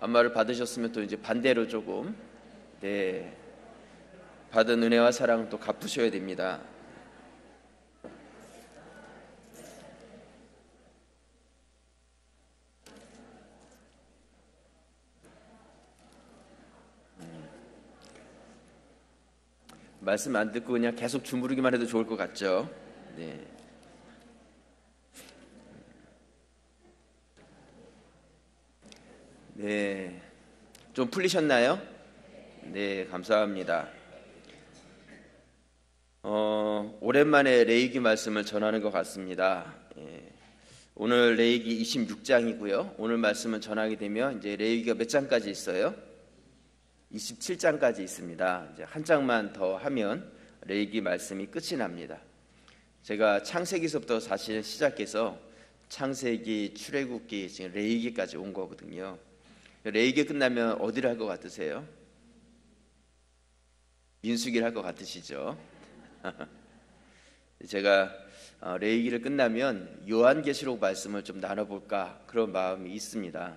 안마를 받으셨으면 또 이제 반대로 조금 받은 은혜와 사랑 또 갚으셔야 됩니다. 말씀 안 듣고 그냥 계속 주무르기만 해도 좋을 것 같죠? 네. 네. 좀 풀리셨나요? 네, 감사합니다. 오랜만에 레위기 말씀을 전하는 것 같습니다. 오늘 레위기 26장이고요. 오늘 말씀을 전하게 되면 이제 레위기가 몇 장까지 있어요? 27장까지 있습니다. 이제 한 장만 더 하면 레위기 말씀이 끝이 납니다. 제가 창세기서부터 사실 시작해서 창세기, 출애굽기, 지금 레위기까지 온 거거든요. 레위기 끝나면 어디를 할 것 같으세요? 민수기를 할 것 같으시죠? 제가 레위기를 끝나면 요한계시록 말씀을 좀 나눠볼까 그런 마음이 있습니다.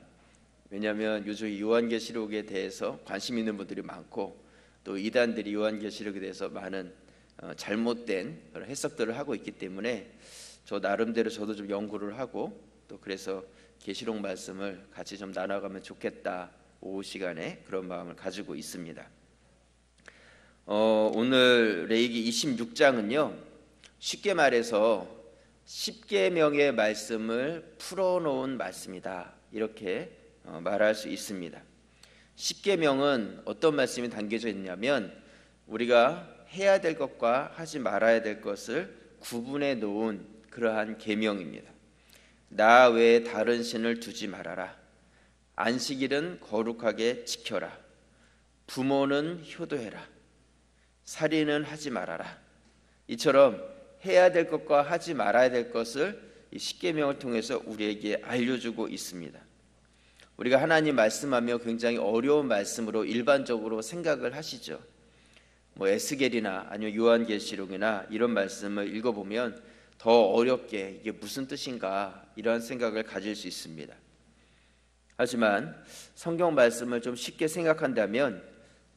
왜냐하면 요즘 요한계시록에 대해서 관심 있는 분들이 많고 또 이단들이 요한계시록에 대해서 많은 잘못된 그런 해석들을 하고 있기 때문에 저 나름대로 저도 좀 연구를 하고 또 그래서 계시록 말씀을 같이 좀 나눠가면 좋겠다 오후 시간에 그런 마음을 가지고 있습니다. 오늘 레위기 26장은요 쉽게 말해서 10계명의 말씀을 풀어놓은 말씀이다 이렇게 말할 수 있습니다. 10계명은 어떤 말씀이 담겨져 있냐면 우리가 해야 될 것과 하지 말아야 될 것을 구분해 놓은 그러한 계명입니다. 나 외에 다른 신을 두지 말아라. 안식일은 거룩하게 지켜라. 부모는 효도해라. 살인은 하지 말아라. 이처럼 해야 될 것과 하지 말아야 될 것을 이 십계명을 통해서 우리에게 알려주고 있습니다. 우리가 하나님 말씀하며 굉장히 어려운 말씀으로 일반적으로 생각을 하시죠. 에스겔이나 아니면 요한계시록이나 이런 말씀을 읽어보면 더 어렵게 이게 무슨 뜻인가 이런 생각을 가질 수 있습니다. 하지만 성경 말씀을 좀 쉽게 생각한다면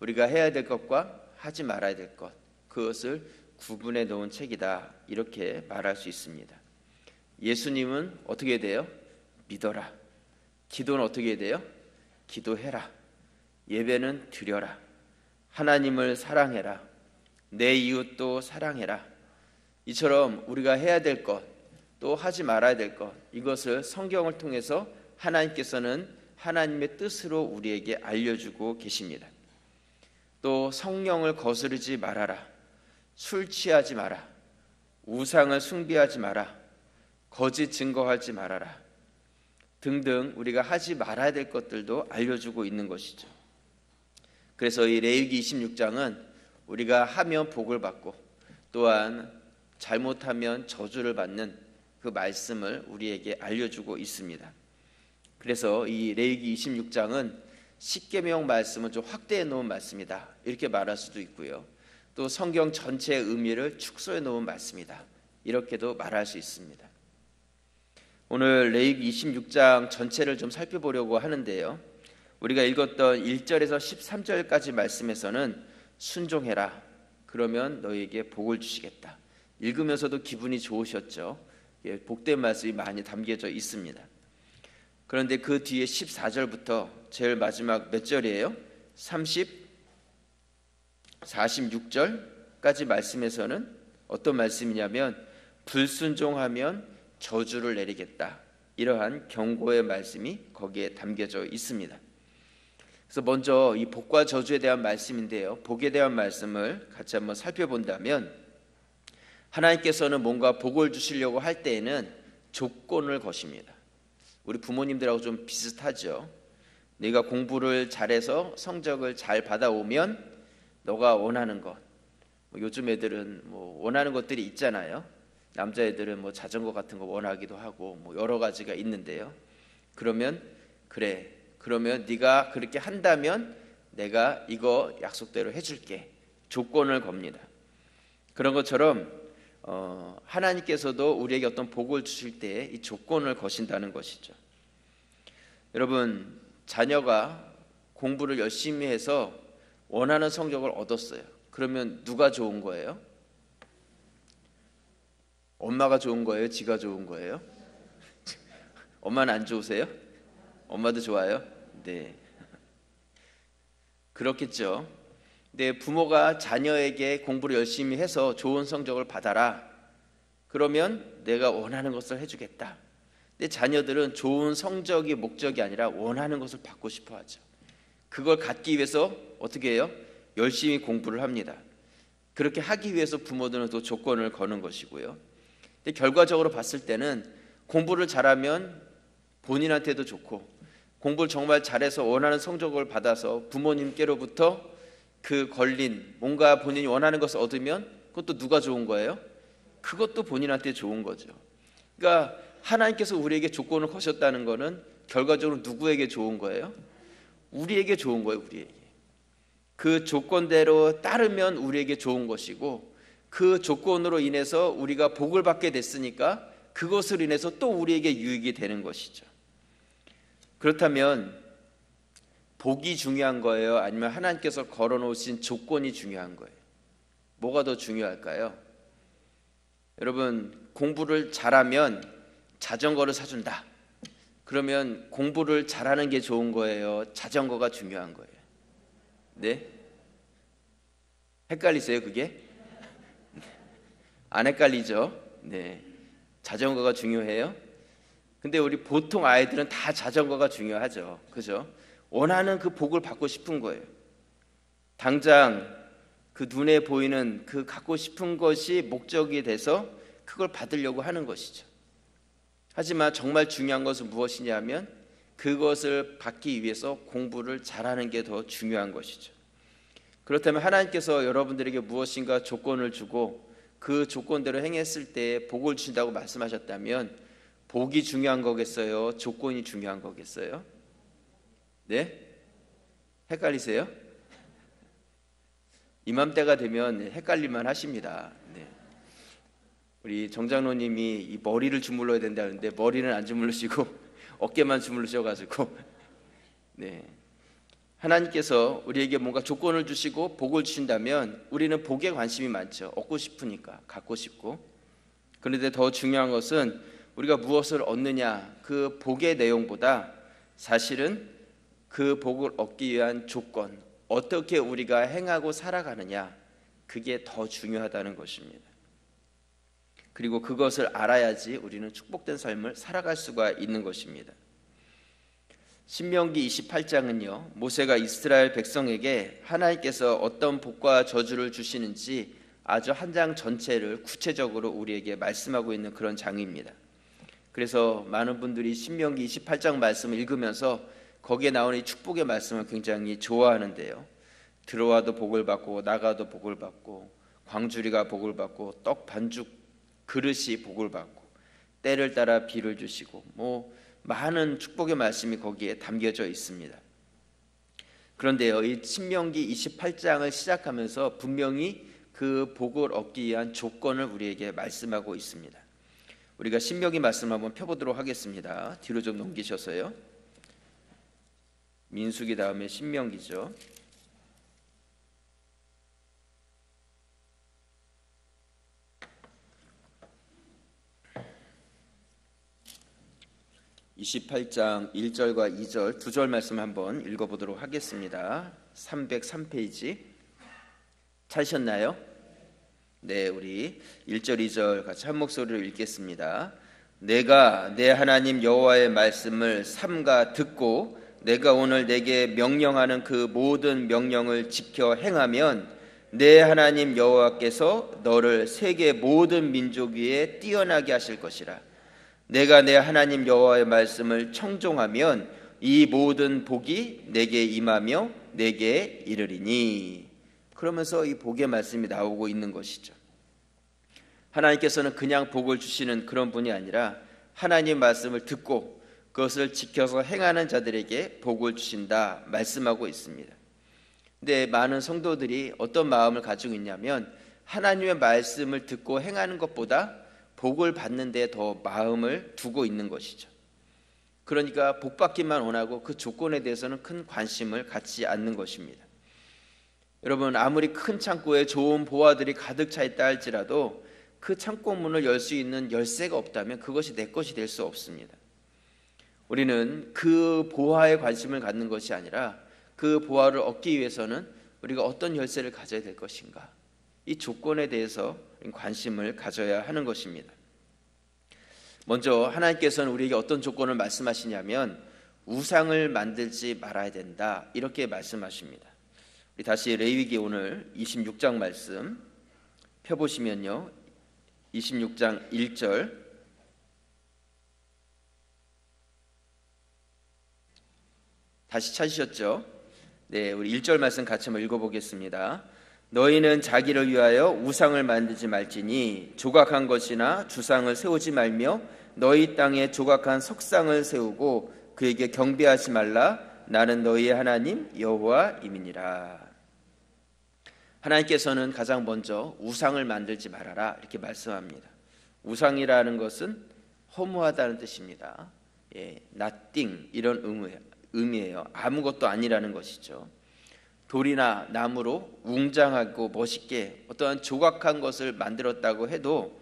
우리가 해야 될 것과 하지 말아야 될 것 그것을 구분해 놓은 책이다 이렇게 말할 수 있습니다. 예수님은 어떻게 돼요? 믿어라. 기도는 어떻게 돼요? 기도해라. 예배는 드려라. 하나님을 사랑해라. 내 이웃도 사랑해라. 이처럼 우리가 해야 될 것, 또 하지 말아야 될 것 이것을 성경을 통해서 하나님께서는 하나님의 뜻으로 우리에게 알려주고 계십니다. 또 성령을 거스르지 말아라. 술 취하지 마라. 우상을 숭배하지 마라. 거짓 증거하지 말아라. 등등 우리가 하지 말아야 될 것들도 알려주고 있는 것이죠. 그래서 이 레위기 26장은 우리가 하면 복을 받고 또한 잘못하면 저주를 받는 그 말씀을 우리에게 알려주고 있습니다. 그래서 이 레위기 26장은 십계명 말씀을 좀 확대해 놓은 말씀이다 이렇게 말할 수도 있고요. 또 성경 전체의 의미를 축소해 놓은 말씀이다 이렇게도 말할 수 있습니다. 오늘 레위기 26장 전체를 좀 살펴보려고 하는데요. 우리가 읽었던 1절에서 13절까지 말씀에서는 순종해라. 그러면 너희에게 복을 주시겠다. 읽으면서도 기분이 좋으셨죠. 복된 말씀이 많이 담겨져 있습니다. 그런데 그 뒤에 14절부터 제일 마지막 몇 절이에요? 46절까지 말씀에서는 어떤 말씀이냐면 불순종하면 저주를 내리겠다. 이러한 경고의 말씀이 거기에 담겨져 있습니다. 그래서 먼저 이 복과 저주에 대한 말씀인데요. 복에 대한 말씀을 같이 한번 살펴본다면 하나님께서는 뭔가 복을 주시려고 할 때에는 조건을 거십니다. 우리 부모님들하고 좀 비슷하죠. 네가 공부를 잘해서 성적을 잘 받아오면 너가 원하는 것, 요즘 애들은 원하는 것들이 있잖아요. 남자애들은 자전거 같은 거 원하기도 하고 여러 가지가 있는데요. 그러면 그래, 그러면 네가 그렇게 한다면 내가 이거 약속대로 해줄게. 조건을 겁니다. 그런 것처럼 하나님께서도 우리에게 어떤 복을 주실 때 이 조건을 거신다는 것이죠. 여러분, 자녀가 공부를 열심히 해서 원하는 성적을 얻었어요. 그러면 누가 좋은 거예요? 엄마가 좋은 거예요? 지가 좋은 거예요? 엄마는 안 좋으세요? 엄마도 좋아요? 네. 그렇겠죠. 네, 부모가 자녀에게 공부를 열심히 해서 좋은 성적을 받아라. 그러면 내가 원하는 것을 해주겠다. 근데 자녀들은 좋은 성적이 목적이 아니라 원하는 것을 받고 싶어 하죠. 그걸 갖기 위해서 어떻게 해요? 열심히 공부를 합니다. 그렇게 하기 위해서 부모들은 또 조건을 거는 것이고요. 근데 결과적으로 봤을 때는 공부를 잘하면 본인한테도 좋고, 공부를 정말 잘해서 원하는 성적을 받아서 부모님께로부터 그 걸린 뭔가 본인이 원하는 것을 얻으면 그것도 누가 좋은 거예요? 그것도 본인한테 좋은 거죠. 그러니까 하나님께서 우리에게 조건을 거셨다는 것은 결과적으로 누구에게 좋은 거예요? 우리에게 좋은 거예요. 우리에게. 그 조건대로 따르면 우리에게 좋은 것이고, 그 조건으로 인해서 우리가 복을 받게 됐으니까 그것으로 인해서 또 우리에게 유익이 되는 것이죠. 그렇다면 복이 중요한 거예요? 아니면 하나님께서 걸어놓으신 조건이 중요한 거예요? 뭐가 더 중요할까요? 여러분, 공부를 잘하면 자전거를 사준다. 그러면 공부를 잘하는 게 좋은 거예요? 자전거가 중요한 거예요? 네? 헷갈리세요, 그게? 안 헷갈리죠? 네. 자전거가 중요해요? 근데 우리 보통 아이들은 다 자전거가 중요하죠. 그죠? 원하는 그 복을 받고 싶은 거예요. 당장 그 눈에 보이는 그 갖고 싶은 것이 목적이 돼서 그걸 받으려고 하는 것이죠. 하지만 정말 중요한 것은 무엇이냐면 그것을 받기 위해서 공부를 잘하는 게 더 중요한 것이죠. 그렇다면 하나님께서 여러분들에게 무엇인가 조건을 주고 그 조건대로 행했을 때 복을 주신다고 말씀하셨다면 복이 중요한 거겠어요? 조건이 중요한 거겠어요? 네? 헷갈리세요? 이맘때가 되면 헷갈릴만 하십니다. 네. 우리 정장로님이 이 머리를 주물러야 된다는데 머리는 안 주물르시고 어깨만 주물르셔가지고 네. 하나님께서 우리에게 뭔가 조건을 주시고 복을 주신다면 우리는 복에 관심이 많죠. 얻고 싶으니까, 갖고 싶고. 그런데 더 중요한 것은 우리가 무엇을 얻느냐, 그 복의 내용보다 사실은 그 복을 얻기 위한 조건, 어떻게 우리가 행하고 살아가느냐, 그게 더 중요하다는 것입니다. 그리고 그것을 알아야지 우리는 축복된 삶을 살아갈 수가 있는 것입니다. 신명기 28장은요, 모세가 이스라엘 백성에게 하나님께서 어떤 복과 저주를 주시는지 아주 한 장 전체를 구체적으로 우리에게 말씀하고 있는 그런 장입니다. 그래서 많은 분들이 신명기 28장 말씀을 읽으면서 거기에 나오는 이 축복의 말씀을 굉장히 좋아하는데요. 들어와도 복을 받고 나가도 복을 받고 광주리가 복을 받고 떡 반죽 그릇이 복을 받고 때를 따라 비를 주시고 많은 축복의 말씀이 거기에 담겨져 있습니다. 그런데요, 이 신명기 28장을 시작하면서 분명히 그 복을 얻기 위한 조건을 우리에게 말씀하고 있습니다. 우리가 신명기 말씀 한번 펴보도록 하겠습니다. 뒤로 좀 넘기셔서요. 민수기 다음에 신명기죠. (28장) 1절과 2절 두 절 말씀 한번 읽어보도록 하겠습니다. 303페이지 찾으셨나요? 네, 우리 1절 2절 같이 한 목소리로 읽겠습니다. 내가 내 하나님 여호와의 말씀을 삼가 듣고 내가 오늘 내게 명령하는 그 모든 명령을 지켜 행하면 내 하나님 여호와께서 너를 세계 모든 민족 위에 뛰어나게 하실 것이라. 내가 내 하나님 여호와의 말씀을 청종하면 이 모든 복이 내게 임하며 내게 이르리니. 그러면서 이 복의 말씀이 나오고 있는 것이죠. 하나님께서는 그냥 복을 주시는 그런 분이 아니라 하나님 말씀을 듣고 그것을 지켜서 행하는 자들에게 복을 주신다 말씀하고 있습니다. 근데 많은 성도들이 어떤 마음을 가지고 있냐면 하나님의 말씀을 듣고 행하는 것보다 복을 받는 데 더 마음을 두고 있는 것이죠. 그러니까 복받기만 원하고 그 조건에 대해서는 큰 관심을 갖지 않는 것입니다. 여러분, 아무리 큰 창고에 좋은 보화들이 가득 차 있다 할지라도 그 창고 문을 열 수 있는 열쇠가 없다면 그것이 내 것이 될 수 없습니다. 우리는 그 보화에 관심을 갖는 것이 아니라 그 보화를 얻기 위해서는 우리가 어떤 열쇠를 가져야 될 것인가, 이 조건에 대해서 관심을 가져야 하는 것입니다. 먼저 하나님께서는 우리에게 어떤 조건을 말씀하시냐면 우상을 만들지 말아야 된다, 이렇게 말씀하십니다. 우리 다시 레위기 오늘 26장 말씀 펴보시면요, 26장 1절 다시 찾으셨죠? 네, 우리 1절 말씀 같이 한번 읽어보겠습니다. 너희는 자기를 위하여 우상을 만들지 말지니 조각한 것이나 주상을 세우지 말며 너희 땅에 조각한 석상을 세우고 그에게 경배하지 말라. 나는 너희의 하나님 여호와임이니라. 하나님께서는 가장 먼저 우상을 만들지 말아라, 이렇게 말씀합니다. 우상이라는 것은 허무하다는 뜻입니다. nothing 이런 의미예요. 아무것도 아니라는 것이죠. 돌이나 나무로 웅장하고 멋있게 어떠한 조각한 것을 만들었다고 해도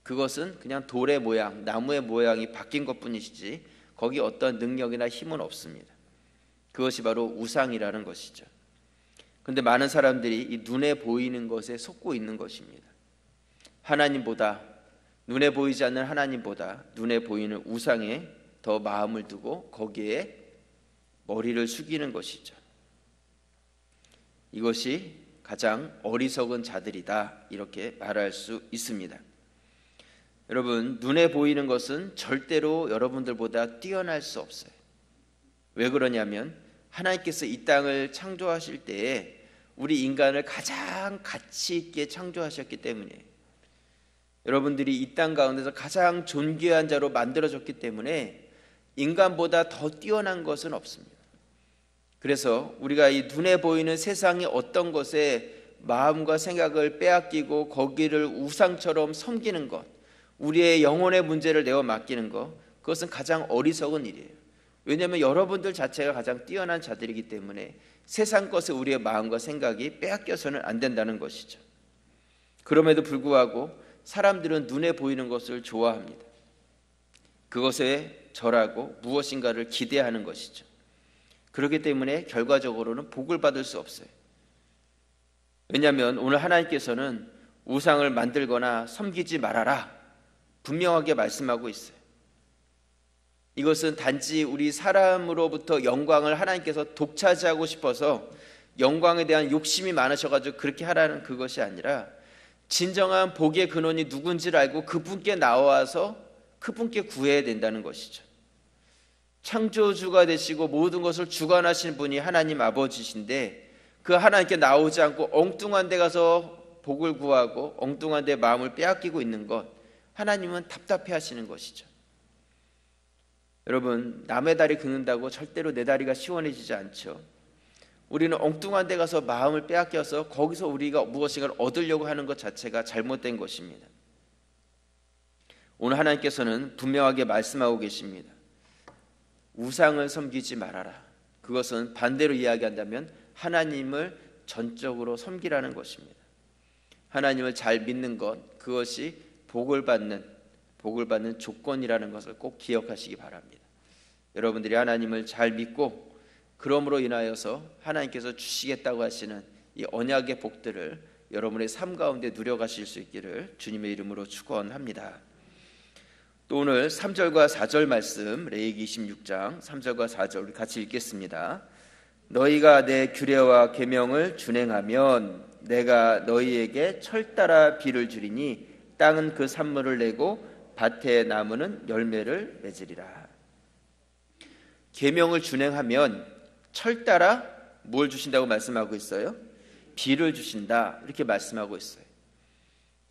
그것은 그냥 돌의 모양, 나무의 모양이 바뀐 것뿐이지 거기에 어떤 능력이나 힘은 없습니다. 그것이 바로 우상이라는 것이죠. 그런데 많은 사람들이 이 눈에 보이는 것에 속고 있는 것입니다. 하나님보다, 눈에 보이지 않는 하나님보다 눈에 보이는 우상에 더 마음을 두고 거기에 머리를 숙이는 것이죠. 이것이 가장 어리석은 자들이다, 이렇게 말할 수 있습니다. 여러분, 눈에 보이는 것은 절대로 여러분들보다 뛰어날 수 없어요. 왜 그러냐면 하나님께서 이 땅을 창조하실 때에 우리 인간을 가장 가치 있게 창조하셨기 때문이에요. 여러분들이 이 땅 가운데서 가장 존귀한 자로 만들어졌기 때문에 인간보다 더 뛰어난 것은 없습니다. 그래서 우리가 이 눈에 보이는 세상의 어떤 것에 마음과 생각을 빼앗기고 거기를 우상처럼 섬기는 것, 우리의 영혼의 문제를 내어 맡기는 것, 그것은 가장 어리석은 일이에요. 왜냐하면 여러분들 자체가 가장 뛰어난 자들이기 때문에 세상 것에 우리의 마음과 생각이 빼앗겨서는 안 된다는 것이죠. 그럼에도 불구하고 사람들은 눈에 보이는 것을 좋아합니다. 그것에 절하고 무엇인가를 기대하는 것이죠. 그렇기 때문에 결과적으로는 복을 받을 수 없어요. 왜냐하면 오늘 하나님께서는 우상을 만들거나 섬기지 말아라, 분명하게 말씀하고 있어요. 이것은 단지 우리 사람으로부터 영광을 하나님께서 독차지하고 싶어서 영광에 대한 욕심이 많으셔가지고 그렇게 하라는 그것이 아니라 진정한 복의 근원이 누군지를 알고 그분께 나와서 그분께 구해야 된다는 것이죠. 창조주가 되시고 모든 것을 주관하시는 분이 하나님 아버지신데 그 하나님께 나오지 않고 엉뚱한 데 가서 복을 구하고 엉뚱한 데 마음을 빼앗기고 있는 것, 하나님은 답답해 하시는 것이죠. 여러분, 남의 다리 긁는다고 절대로 내 다리가 시원해지지 않죠. 우리는 엉뚱한 데 가서 마음을 빼앗겨서 거기서 우리가 무엇인가를 얻으려고 하는 것 자체가 잘못된 것입니다. 오늘 하나님께서는 분명하게 말씀하고 계십니다. 우상을 섬기지 말아라. 그것은 반대로 이야기한다면 하나님을 전적으로 섬기라는 것입니다. 하나님을 잘 믿는 것, 그것이 복을 받는 조건이라는 것을 꼭 기억하시기 바랍니다. 여러분들이 하나님을 잘 믿고 그러므로 인하여서 하나님께서 주시겠다고 하시는 이 언약의 복들을 여러분의 삶 가운데 누려가실 수 있기를 주님의 이름으로 축원합니다. 또 오늘 3절과 4절 말씀, 레위기 26장 3절과 4절 우리 같이 읽겠습니다. 너희가 내 규례와 계명을 준행하면 내가 너희에게 철 따라 비를 주리니 땅은 그 산물을 내고 밭의 나무는 열매를 맺으리라. 계명을 준행하면 철 따라 뭘 주신다고 말씀하고 있어요? 비를 주신다, 이렇게 말씀하고 있어요.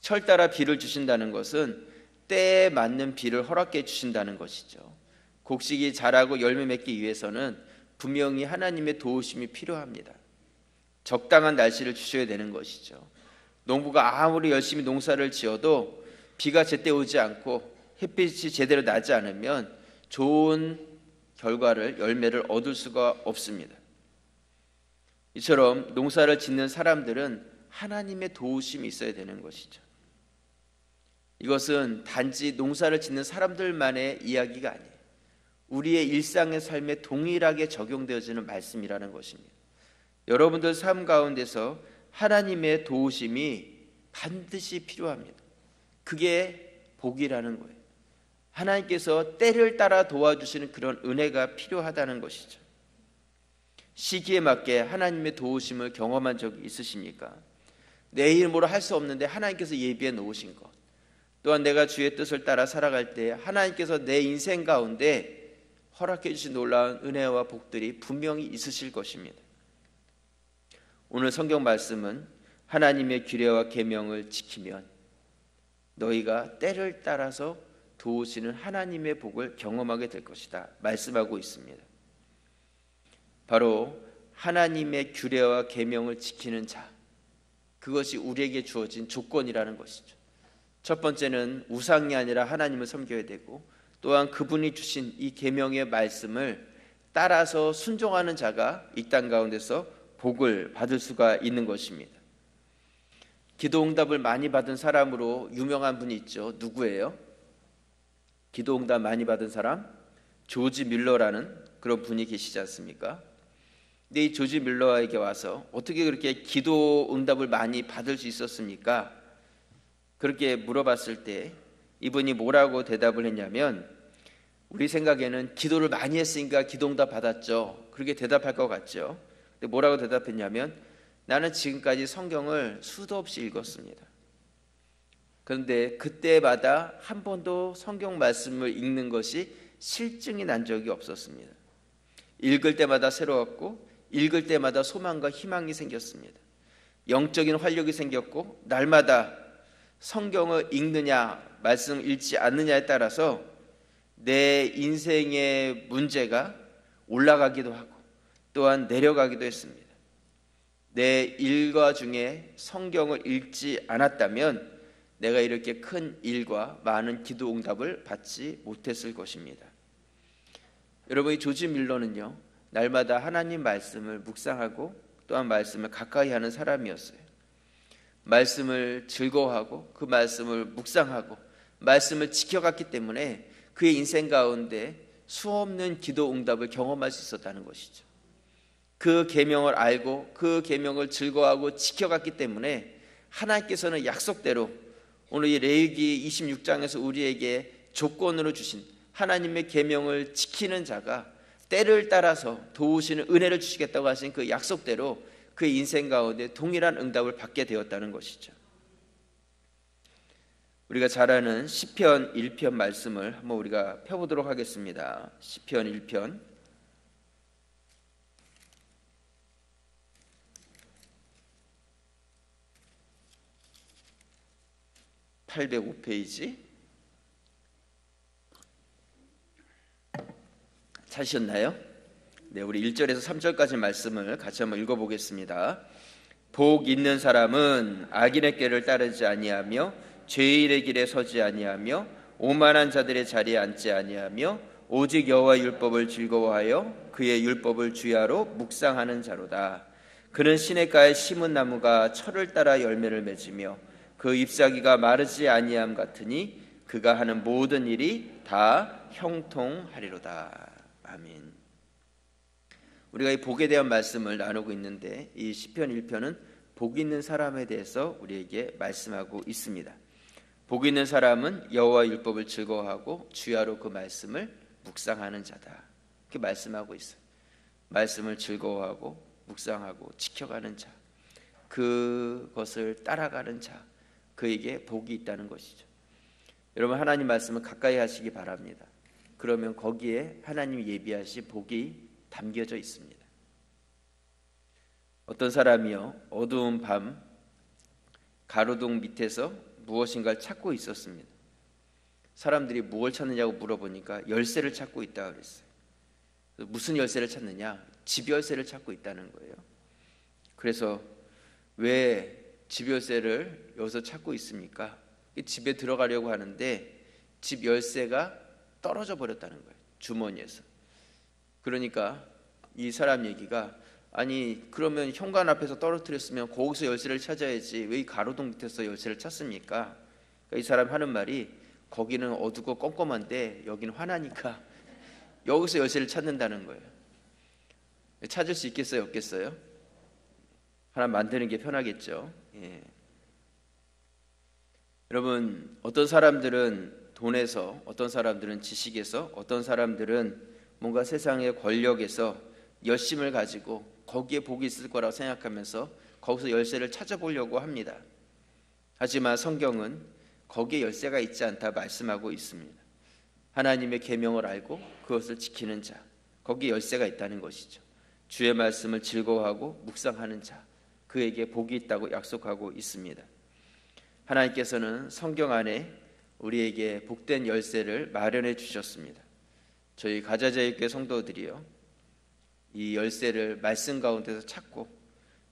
철 따라 비를 주신다는 것은 때에 맞는 비를 허락해 주신다는 것이죠. 곡식이 자라고 열매 맺기 위해서는 분명히 하나님의 도우심이 필요합니다. 적당한 날씨를 주셔야 되는 것이죠. 농부가 아무리 열심히 농사를 지어도 비가 제때 오지 않고 햇빛이 제대로 나지 않으면 좋은 열매를 얻을 수가 없습니다. 이처럼 농사를 짓는 사람들은 하나님의 도우심이 있어야 되는 것이죠. 이것은 단지 농사를 짓는 사람들만의 이야기가 아니에요. 우리의 일상의 삶에 동일하게 적용되어지는 말씀이라는 것입니다. 여러분들 삶 가운데서 하나님의 도우심이 반드시 필요합니다. 그게 복이라는 거예요. 하나님께서 때를 따라 도와주시는 그런 은혜가 필요하다는 것이죠. 시기에 맞게 하나님의 도우심을 경험한 적이 있으십니까? 내 힘으로 할 수 없는데 하나님께서 예비해 놓으신 것, 또한 내가 주의 뜻을 따라 살아갈 때 하나님께서 내 인생 가운데 허락해 주신 놀라운 은혜와 복들이 분명히 있으실 것입니다. 오늘 성경 말씀은 하나님의 규례와 계명을 지키면 너희가 때를 따라서 도우시는 하나님의 복을 경험하게 될 것이다 말씀하고 있습니다. 바로 하나님의 규례와 계명을 지키는 자, 그것이 우리에게 주어진 조건이라는 것이죠. 첫 번째는 우상이 아니라 하나님을 섬겨야 되고, 또한 그분이 주신 이 계명의 말씀을 따라서 순종하는 자가 이 땅 가운데서 복을 받을 수가 있는 것입니다. 기도응답을 많이 받은 사람으로 유명한 분이 있죠. 누구예요? 기도응답 많이 받은 사람? 조지 밀러라는 그런 분이 계시지 않습니까? 근데 이 조지 밀러에게 와서 어떻게 그렇게 기도응답을 많이 받을 수 있었습니까? 그렇게 물어봤을 때 이분이 뭐라고 대답을 했냐면, 우리 생각에는 기도를 많이 했으니까 기도응답 받았죠, 그렇게 대답할 것 같죠. 근데 뭐라고 대답했냐면, 나는 지금까지 성경을 수도 없이 읽었습니다. 그런데 그때마다 한 번도 성경 말씀을 읽는 것이 실증이 난 적이 없었습니다. 읽을 때마다 새로웠고, 읽을 때마다 소망과 희망이 생겼습니다. 영적인 활력이 생겼고, 날마다 성경을 읽느냐 말씀을 읽지 않느냐에 따라서 내 인생의 문제가 올라가기도 하고 또한 내려가기도 했습니다. 내 일과 중에 성경을 읽지 않았다면 내가 이렇게 큰 일과 많은 기도 응답을 받지 못했을 것입니다. 여러분, 이 조지 밀러는요, 날마다 하나님 말씀을 묵상하고 또한 말씀을 가까이 하는 사람이었어요. 말씀을 즐거워하고 그 말씀을 묵상하고 말씀을 지켜갔기 때문에 그의 인생 가운데 수없는 기도 응답을 경험할 수 있었다는 것이죠. 그 계명을 알고 그 계명을 즐거워하고 지켜갔기 때문에 하나님께서는 약속대로 오늘 이 레위기 26장에서 우리에게 조건으로 주신 하나님의 계명을 지키는 자가 때를 따라서 도우시는 은혜를 주시겠다고 하신 그 약속대로 그의 인생 가운데 동일한 응답을 받게 되었다는 것이죠. 우리가 잘 아는 시편 1편 말씀을 한번 우리가 펴보도록 하겠습니다. 시편 1편 805페이지 찾으셨나요? 네, 우리 1절에서 3절까지 말씀을 같이 한번 읽어보겠습니다. 복 있는 사람은 악인의 꾀를 따르지 아니하며 죄인의 길에 서지 아니하며 오만한 자들의 자리에 앉지 아니하며 오직 여호와의 율법을 즐거워하여 그의 율법을 주야로 묵상하는 자로다. 그는 시냇가에 심은 나무가 철을 따라 열매를 맺으며 그 잎사귀가 마르지 아니함 같으니 그가 하는 모든 일이 다 형통하리로다. 아멘. 우리가 이 복에 대한 말씀을 나누고 있는데 이 시편 1편은 복 있는 사람에 대해서 우리에게 말씀하고 있습니다. 복 있는 사람은 여호와의 율법을 즐거워하고 주야로 그 말씀을 묵상하는 자다, 이렇게 말씀하고 있어요. 말씀을 즐거워하고 묵상하고 지켜가는 자, 그것을 따라가는 자, 그에게 복이 있다는 것이죠. 여러분, 하나님 말씀을 가까이 하시기 바랍니다. 그러면 거기에 하나님 예비하신 복이 담겨져 있습니다. 어떤 사람이요, 어두운 밤 가로등 밑에서 무엇인가를 찾고 있었습니다. 사람들이 무엇을 찾느냐고 물어보니까 열쇠를 찾고 있다고 그랬어요. 무슨 열쇠를 찾느냐? 집 열쇠를 찾고 있다는 거예요. 그래서 왜 집 열쇠를 여기서 찾고 있습니까? 집에 들어가려고 하는데 집 열쇠가 떨어져 버렸다는 거예요. 주머니에서. 그러니까 이 사람 얘기가, 아니 그러면 현관 앞에서 떨어뜨렸으면 거기서 열쇠를 찾아야지 왜 이 가로등 밑에서 열쇠를 찾습니까? 그러니까 이 사람 하는 말이, 거기는 어두고 껌껌한데 여기는 환하니까 여기서 열쇠를 찾는다는 거예요. 찾을 수 있겠어요, 없겠어요? 하나 만드는 게 편하겠죠. 예. 여러분, 어떤 사람들은 돈에서, 어떤 사람들은 지식에서, 어떤 사람들은 뭔가 세상의 권력에서 열심을 가지고 거기에 복이 있을 거라고 생각하면서 거기서 열쇠를 찾아보려고 합니다. 하지만 성경은 거기에 열쇠가 있지 않다 말씀하고 있습니다. 하나님의 계명을 알고 그것을 지키는 자, 거기에 열쇠가 있다는 것이죠. 주의 말씀을 즐거워하고 묵상하는 자, 그에게 복이 있다고 약속하고 있습니다. 하나님께서는 성경 안에 우리에게 복된 열쇠를 마련해 주셨습니다. 저희 가자자유교회 성도들이요, 이 열쇠를 말씀 가운데서 찾고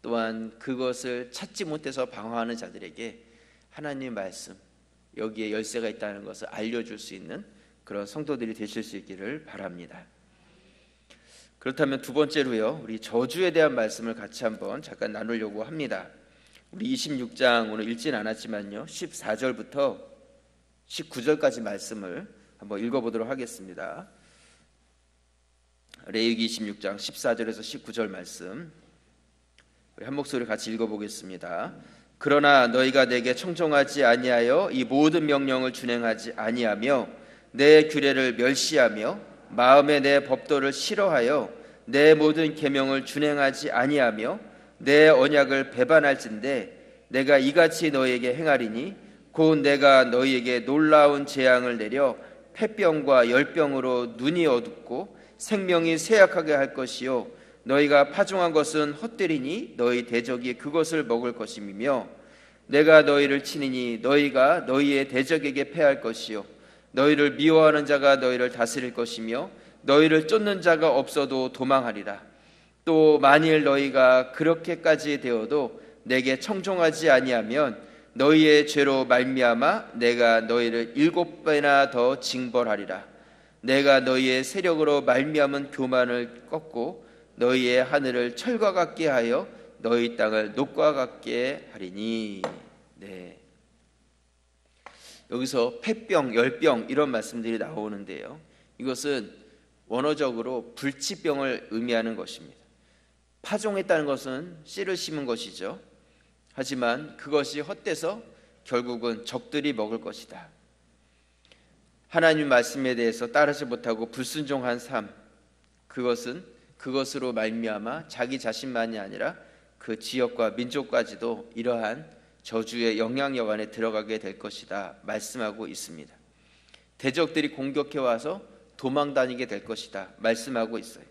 또한 그것을 찾지 못해서 방황하는 자들에게 하나님 말씀, 여기에 열쇠가 있다는 것을 알려줄 수 있는 그런 성도들이 되실 수 있기를 바랍니다. 그렇다면 두 번째로요, 우리 저주에 대한 말씀을 같이 한번 잠깐 나누려고 합니다. 우리 26장 오늘 읽지는 않았지만요, 14절부터 19절까지 말씀을 한번 읽어보도록 하겠습니다. 레위기 26장 14절에서 19절 말씀, 우리 한 목소리 같이 읽어보겠습니다. 그러나 너희가 내게 청종하지 아니하여 이 모든 명령을 준행하지 아니하며 내 규례를 멸시하며 마음에 내 법도를 싫어하여 내 모든 계명을 준행하지 아니하며 내 언약을 배반할진대 내가 이같이 너희에게 행하리니 곧 내가 너희에게 놀라운 재앙을 내려 폐병과 열병으로 눈이 어둡고 생명이 쇠약하게 할 것이요 너희가 파종한 것은 헛되리니 너희 대적이 그것을 먹을 것임이며 내가 너희를 치니니 너희가 너희의 대적에게 패할 것이요 너희를 미워하는 자가 너희를 다스릴 것이며 너희를 쫓는 자가 없어도 도망하리라. 또 만일 너희가 그렇게까지 되어도 내게 청종하지 아니하면 너희의 죄로 말미암아 내가 너희를 7배나 더 징벌하리라. 내가 너희의 세력으로 말미암은 교만을 꺾고 너희의 하늘을 철과 같게 하여 너희 땅을 녹과 같게 하리니. 네. 여기서 폐병, 열병 이런 말씀들이 나오는데요, 이것은 원어적으로 불치병을 의미하는 것입니다. 파종했다는 것은 씨를 심은 것이죠. 하지만 그것이 헛돼서 결국은 적들이 먹을 것이다. 하나님 말씀에 대해서 따르지 못하고 불순종한 삶, 그것은 그것으로 말미암아 자기 자신만이 아니라 그 지역과 민족까지도 이러한 저주의 영향력 안에 들어가게 될 것이다 말씀하고 있습니다. 대적들이 공격해 와서 도망 다니게 될 것이다 말씀하고 있어요.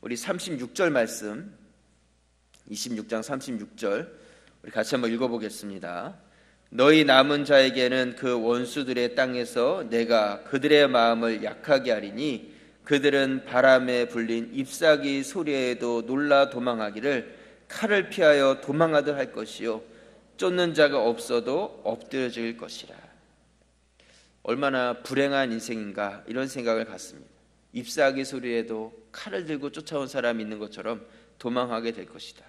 우리 36절 말씀, 26장 36절 우리 같이 한번 읽어보겠습니다. 너희 남은 자에게는 그 원수들의 땅에서 내가 그들의 마음을 약하게 하리니 그들은 바람에 불린 잎사귀 소리에도 놀라 도망하기를 칼을 피하여 도망하듯 할 것이요 쫓는 자가 없어도 엎드러질 것이라. 얼마나 불행한 인생인가 이런 생각을 갖습니다. 잎사귀 소리에도 칼을 들고 쫓아온 사람이 있는 것처럼 도망하게 될 것이다.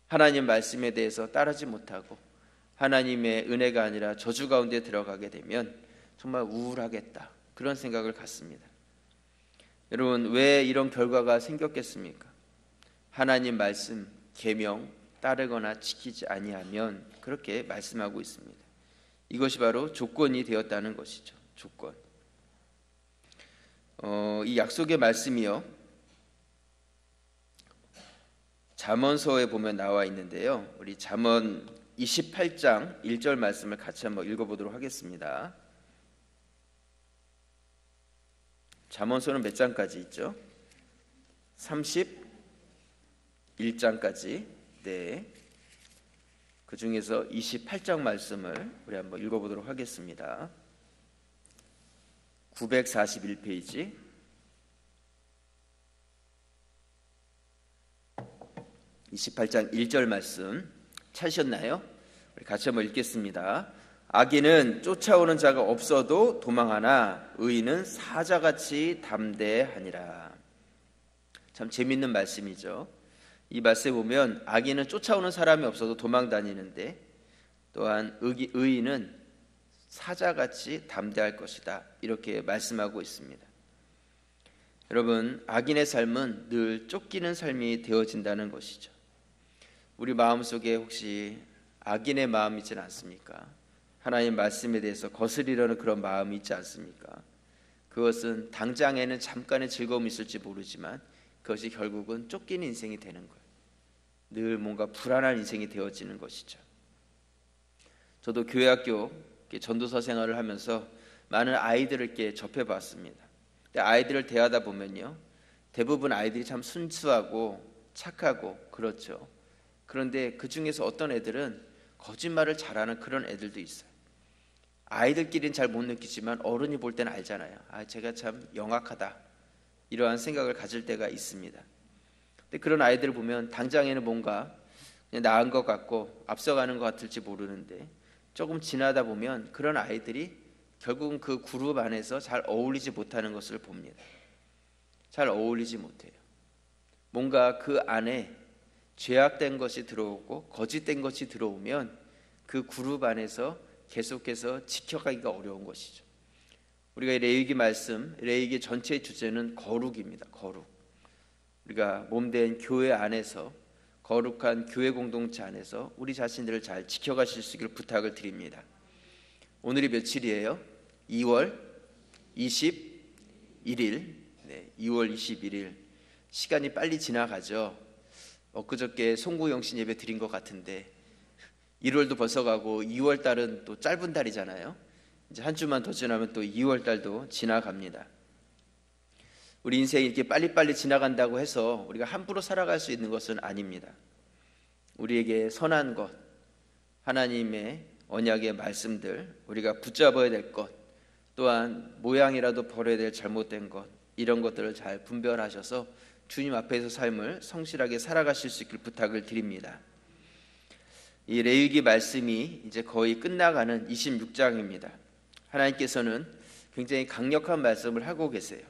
하나님 말씀에 대해서 따르지 못하고 하나님의 은혜가 아니라 저주 가운데 들어가게 되면 정말 우울하겠다 그런 생각을 갖습니다. 여러분, 왜 이런 결과가 생겼겠습니까? 하나님 말씀, 계명 따르거나 지키지 아니하면 그렇게 말씀하고 있습니다. 이것이 바로 조건이 되었다는 것이죠. 조건. 이 약속의 말씀이요, 잠언서에 보면 나와 있는데요, 우리 잠언 28장 1절 말씀을 같이 한번 읽어보도록 하겠습니다. 잠언서는 몇 장까지 있죠? 31장까지. 네. 그 중에서 28장 말씀을 우리 한번 읽어보도록 하겠습니다. 941페이지. 28장 1절 말씀 찾으셨나요? 우리 같이 한번 읽겠습니다. 악인은 쫓아오는 자가 없어도 도망하나 의인은 사자같이 담대하니라. 참 재밌는 말씀이죠. 이 말씀에 보면 악인은 쫓아오는 사람이 없어도 도망 다니는데 또한 의인은 사자같이 담대할 것이다. 이렇게 말씀하고 있습니다. 여러분, 악인의 삶은 늘 쫓기는 삶이 되어진다는 것이죠. 우리 마음속에 혹시 악인의 마음이 있지는 않습니까? 하나님 말씀에 대해서 거스리려는 그런 마음이 있지 않습니까? 그것은 당장에는 잠깐의 즐거움이 있을지 모르지만 그것이 결국은 쫓기는 인생이 되는 거예요. 늘 뭔가 불안한 인생이 되어지는 것이죠. 저도 교회학교 전도사 생활을 하면서 많은 아이들을 이렇게 접해봤습니다. 근데 아이들을 대하다 보면요, 대부분 아이들이 참 순수하고 착하고 그렇죠. 그런데 그 중에서 어떤 애들은 거짓말을 잘하는 그런 애들도 있어요. 아이들끼리는 잘 못 느끼지만 어른이 볼 때는 알잖아요. 제가 참 영악하다, 이러한 생각을 가질 때가 있습니다. 근데 그런 아이들을 보면 당장에는 뭔가 그냥 나은 것 같고 앞서가는 것 같을지 모르는데 조금 지나다 보면 그런 아이들이 결국은 그 그룹 안에서 잘 어울리지 못하는 것을 봅니다. 잘 어울리지 못해요. 뭔가 그 안에 죄악된 것이 들어오고 거짓된 것이 들어오면 그 그룹 안에서 계속해서 지켜가기가 어려운 것이죠. 우리가 레위기 말씀, 레위기 전체의 주제는 거룩입니다. 거룩. 우리가 몸된 교회 안에서, 거룩한 교회 공동체 안에서 우리 자신들을 잘 지켜가실 수 있기를 부탁을 드립니다. 오늘이 며칠이에요? 2월 21일. 2월 21일. 시간이 빨리 지나가죠. 엊그저께 송구영신 예배 드린 것 같은데 1월도 벌써 가고 2월 달은 또 짧은 달이잖아요. 이제 한 주만 더 지나면 또 2월 달도 지나갑니다. 우리 인생이 이렇게 빨리빨리 지나간다고 해서 우리가 함부로 살아갈 수 있는 것은 아닙니다. 우리에게 선한 것, 하나님의 언약의 말씀들, 우리가 붙잡아야 될 것, 또한 모양이라도 버려야 될 잘못된 것, 이런 것들을 잘 분별하셔서 주님 앞에서 삶을 성실하게 살아가실 수 있길 부탁을 드립니다. 이 레위기 말씀이 이제 거의 끝나가는 26장입니다. 하나님께서는 굉장히 강력한 말씀을 하고 계세요.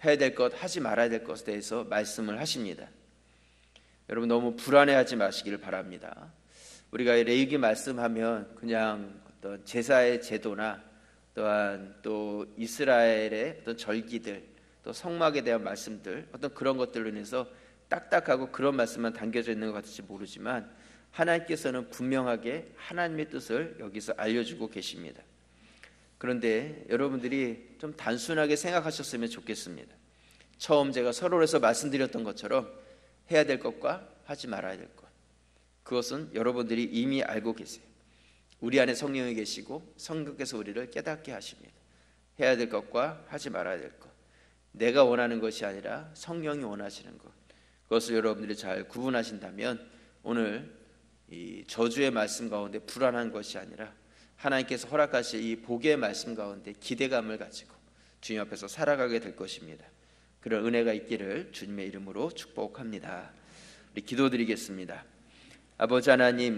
해야 될 것, 하지 말아야 될 것에 대해서 말씀을 하십니다. 여러분 너무 불안해하지 마시기를 바랍니다. 우리가 레위기 말씀하면 그냥 어떤 제사의 제도나 또한 또 이스라엘의 어떤 절기들, 또 성막에 대한 말씀들, 어떤 그런 것들로 인해서 딱딱하고 그런 말씀만 담겨져 있는 것 같을지 모르지만 하나님께서는 분명하게 하나님의 뜻을 여기서 알려주고 계십니다. 그런데 여러분들이 좀 단순하게 생각하셨으면 좋겠습니다. 처음 제가 서론에서 말씀드렸던 것처럼 해야 될 것과 하지 말아야 될 것, 그것은 여러분들이 이미 알고 계세요. 우리 안에 성령이 계시고 성령께서 우리를 깨닫게 하십니다. 해야 될 것과 하지 말아야 될 것, 내가 원하는 것이 아니라 성령이 원하시는 것, 그것을 여러분들이 잘 구분하신다면 오늘 이 저주의 말씀 가운데 불안한 것이 아니라 하나님께서 허락하실 이 복의 말씀 가운데 기대감을 가지고 주님 앞에서 살아가게 될 것입니다. 그런 은혜가 있기를 주님의 이름으로 축복합니다. 우리 기도드리겠습니다. 아버지 하나님,